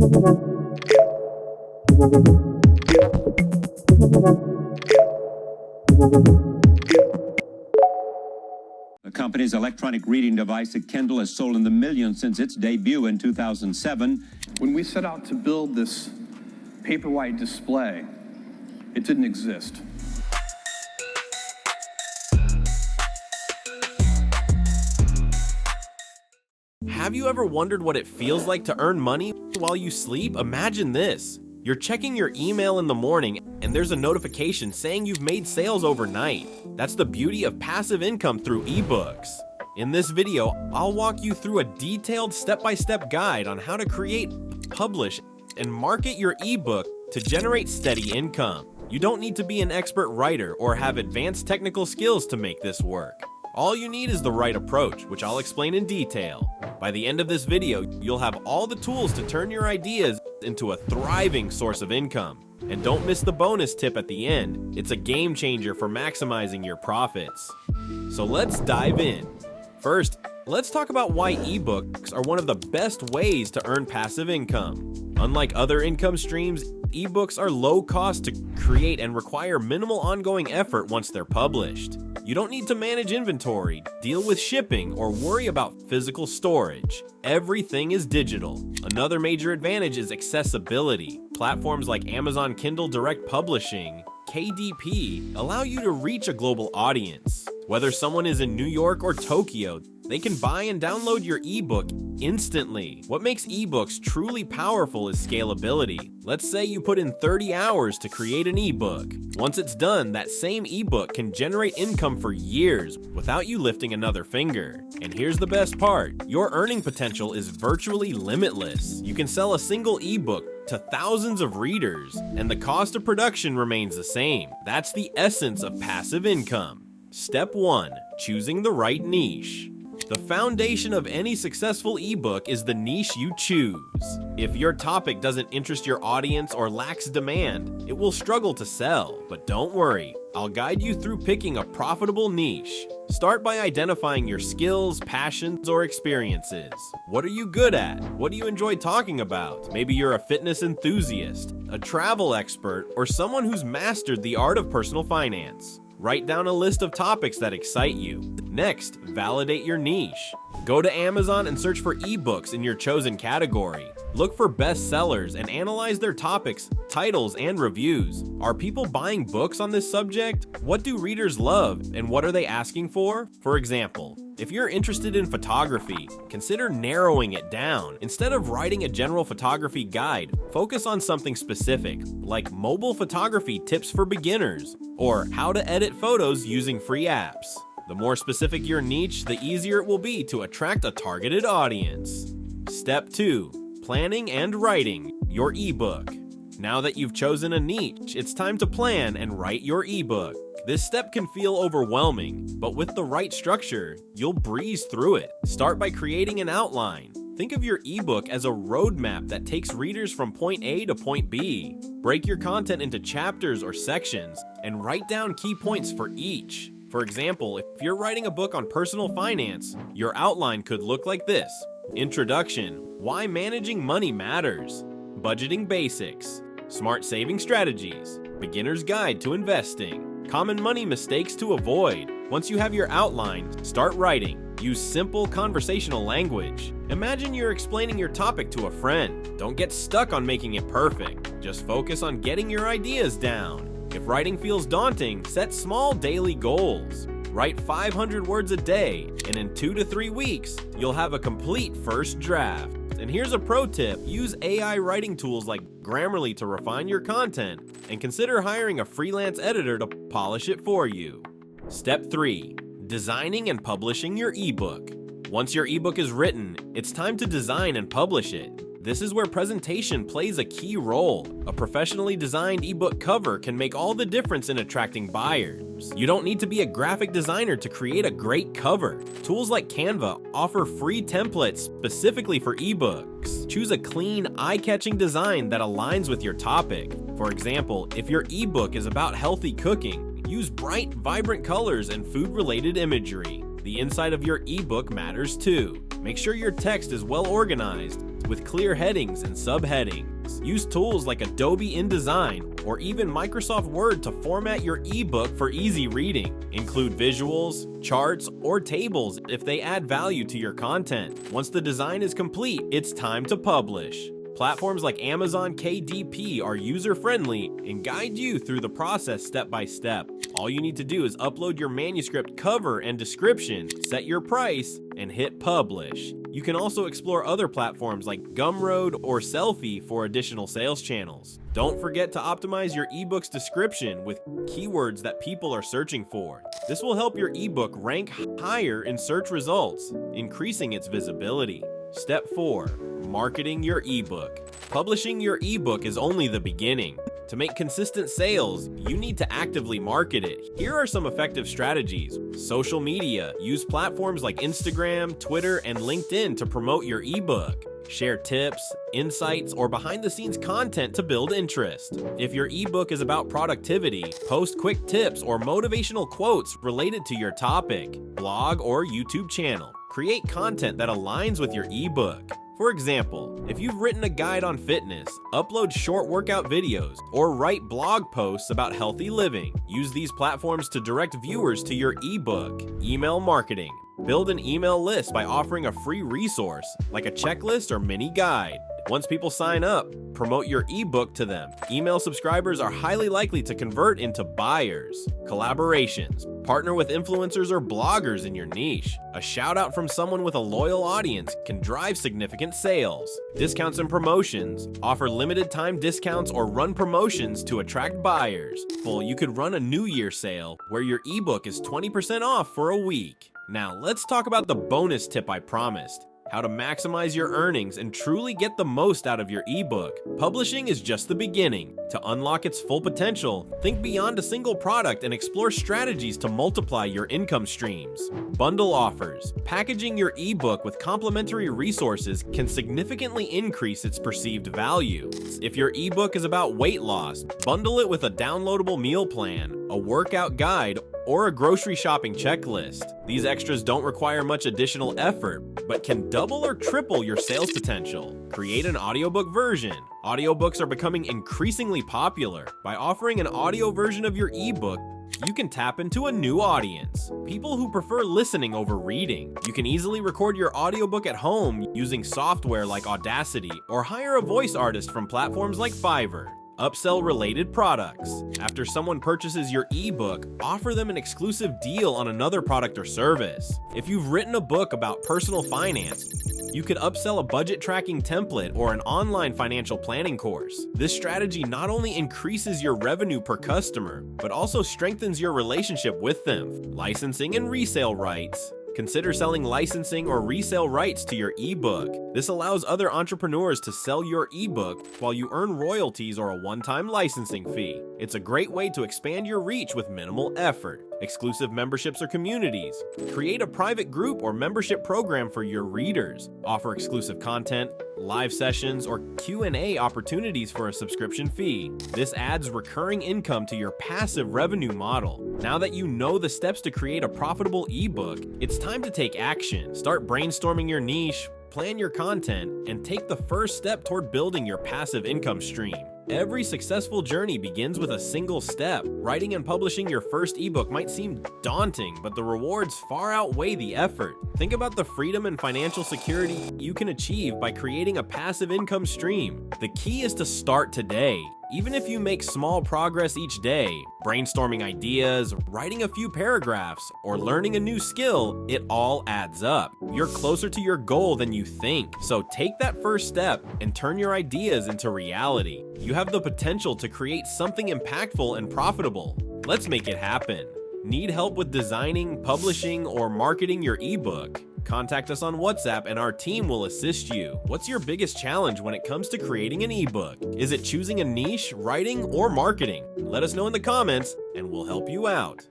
The company's electronic reading device, Kindle, has sold in the millions since its debut in 2007. When we set out to build this Paperwhite display, it didn't exist. Have you ever wondered what it feels like to earn money while you sleep? Imagine this. You're checking your email in the morning and there's a notification saying you've made sales overnight. That's the beauty of passive income through ebooks. In this video, I'll walk you through a detailed step-by-step guide on how to create, publish, and market your ebook to generate steady income. You don't need to be an expert writer or have advanced technical skills to make this work. All you need is the right approach, which I'll explain in detail. By the end of this video, you'll have all the tools to turn your ideas into a thriving source of income. And don't miss the bonus tip at the end. It's a game changer for maximizing your profits. So let's dive in. First, let's talk about why ebooks are one of the best ways to earn passive income. Unlike other income streams, ebooks are low cost to create and require minimal ongoing effort once they're published. You don't need to manage inventory, deal with shipping, or worry about physical storage. Everything is digital. Another major advantage is accessibility. Platforms like Amazon Kindle Direct Publishing, KDP, allow you to reach a global audience. Whether someone is in New York or Tokyo, they can buy and download your ebook instantly. What makes ebooks truly powerful is scalability. Let's say you put in 30 hours to create an ebook. Once it's done, that same ebook can generate income for years without you lifting another finger. And here's the best part, your earning potential is virtually limitless. You can sell a single ebook to thousands of readers, and the cost of production remains the same. That's the essence of passive income. Step 1. Choosing the right niche. The foundation of any successful ebook is the niche you choose. If your topic doesn't interest your audience or lacks demand, it will struggle to sell. But don't worry, I'll guide you through picking a profitable niche. Start by identifying your skills, passions, or experiences. What are you good at? What do you enjoy talking about? Maybe you're a fitness enthusiast, a travel expert, or someone who's mastered the art of personal finance. Write down a list of topics that excite you. Next, validate your niche. Go to Amazon and search for ebooks in your chosen category. Look for bestsellers and analyze their topics, titles, and reviews. Are people buying books on this subject? What do readers love, and what are they asking for? For example, if you're interested in photography, consider narrowing it down. Instead of writing a general photography guide, focus on something specific, like mobile photography tips for beginners, or how to edit photos using free apps. The more specific your niche, the easier it will be to attract a targeted audience. Step 2. Planning and writing your ebook. Now that you've chosen a niche, it's time to plan and write your ebook. This step can feel overwhelming, but with the right structure, you'll breeze through it. Start by creating an outline. Think of your ebook as a roadmap that takes readers from point A to point B. Break your content into chapters or sections and write down key points for each. For example, if you're writing a book on personal finance, your outline could look like this. Introduction: Why managing money matters. Budgeting basics. Smart saving strategies. Beginner's guide to investing. Common money mistakes to avoid. Once you have your outline, start writing. Use simple conversational language. Imagine you're explaining your topic to a friend. Don't get stuck on making it perfect. Just focus on getting your ideas down. If writing feels daunting, set small daily goals. Write 500 words a day, and in 2 to 3 weeks, you'll have a complete first draft. And here's a pro tip: use AI writing tools like Grammarly to refine your content, and consider hiring a freelance editor to polish it for you. Step 3. Designing and publishing your ebook. Once your ebook is written, it's time to design and publish it. This is where presentation plays a key role. A professionally designed ebook cover can make all the difference in attracting buyers. You don't need to be a graphic designer to create a great cover. Tools like Canva offer free templates specifically for ebooks. Choose a clean, eye-catching design that aligns with your topic. For example, if your ebook is about healthy cooking, use bright, vibrant colors and food-related imagery. The inside of your ebook matters too. Make sure your text is well organized, with clear headings and subheadings. Use tools like Adobe InDesign or even Microsoft Word to format your ebook for easy reading. Include visuals, charts, or tables if they add value to your content. Once the design is complete, it's time to publish. Platforms like Amazon KDP are user-friendly and guide you through the process step by step. All you need to do is upload your manuscript cover and description, set your price, and hit publish. You can also explore other platforms like Gumroad or Selfie for additional sales channels. Don't forget to optimize your ebook's description with keywords that people are searching for. This will help your ebook rank higher in search results, increasing its visibility. Step 4. Marketing your ebook. Publishing your ebook is only the beginning. To make consistent sales, you need to actively market it. Here are some effective strategies. Social media. Use platforms like Instagram, Twitter, and LinkedIn to promote your ebook. Share tips, insights, or behind-the-scenes content to build interest. If your ebook is about productivity, post quick tips or motivational quotes related to your topic. Blog or YouTube channel. Create content that aligns with your ebook. For example, if you've written a guide on fitness, upload short workout videos, or write blog posts about healthy living. Use these platforms to direct viewers to your ebook. Email marketing. Build an email list by offering a free resource, like a checklist or mini guide. Once people sign up, promote your ebook to them. Email subscribers are highly likely to convert into buyers. Collaborations. Partner with influencers or bloggers in your niche. A shout out from someone with a loyal audience can drive significant sales. Discounts and promotions. Offer limited time discounts or run promotions to attract buyers. You could run a New Year sale where your ebook is 20% off for a week. Now let's talk about the bonus tip I promised. How to maximize your earnings and truly get the most out of your ebook. Publishing is just the beginning. To unlock its full potential, think beyond a single product and explore strategies to multiply your income streams. Bundle offers. Packaging your ebook with complimentary resources can significantly increase its perceived value. If your ebook is about weight loss, bundle it with a downloadable meal plan, a workout guide, or a grocery shopping checklist. These extras don't require much additional effort, but can double or triple your sales potential. Create an audiobook version. Audiobooks are becoming increasingly popular. By offering an audio version of your ebook, you can tap into a new audience, people who prefer listening over reading. You can easily record your audiobook at home using software like Audacity, or hire a voice artist from platforms like Fiverr. Upsell related products. After someone purchases your ebook, offer them an exclusive deal on another product or service. If you've written a book about personal finance, you could upsell a budget tracking template or an online financial planning course. This strategy not only increases your revenue per customer, but also strengthens your relationship with them. Licensing and resale rights. Consider selling licensing or resale rights to your ebook. This allows other entrepreneurs to sell your ebook while you earn royalties or a one-time licensing fee. It's a great way to expand your reach with minimal effort. Exclusive memberships or communities. Create a private group or membership program for your readers. Offer exclusive content, live sessions, or Q&A opportunities for a subscription fee. This adds recurring income to your passive revenue model. Now that you know the steps to create a profitable ebook, it's time to take action. Start brainstorming your niche, plan your content, and take the first step toward building your passive income stream. Every successful journey begins with a single step. Writing and publishing your first ebook might seem daunting, but the rewards far outweigh the effort. Think about the freedom and financial security you can achieve by creating a passive income stream. The key is to start today. Even if you make small progress each day, brainstorming ideas, writing a few paragraphs, or learning a new skill, it all adds up. You're closer to your goal than you think. So take that first step and turn your ideas into reality. You have the potential to create something impactful and profitable. Let's make it happen. Need help with designing, publishing, or marketing your ebook? Contact us on WhatsApp and our team will assist you. What's your biggest challenge when it comes to creating an ebook? Is it choosing a niche, writing, or marketing? Let us know in the comments and we'll help you out.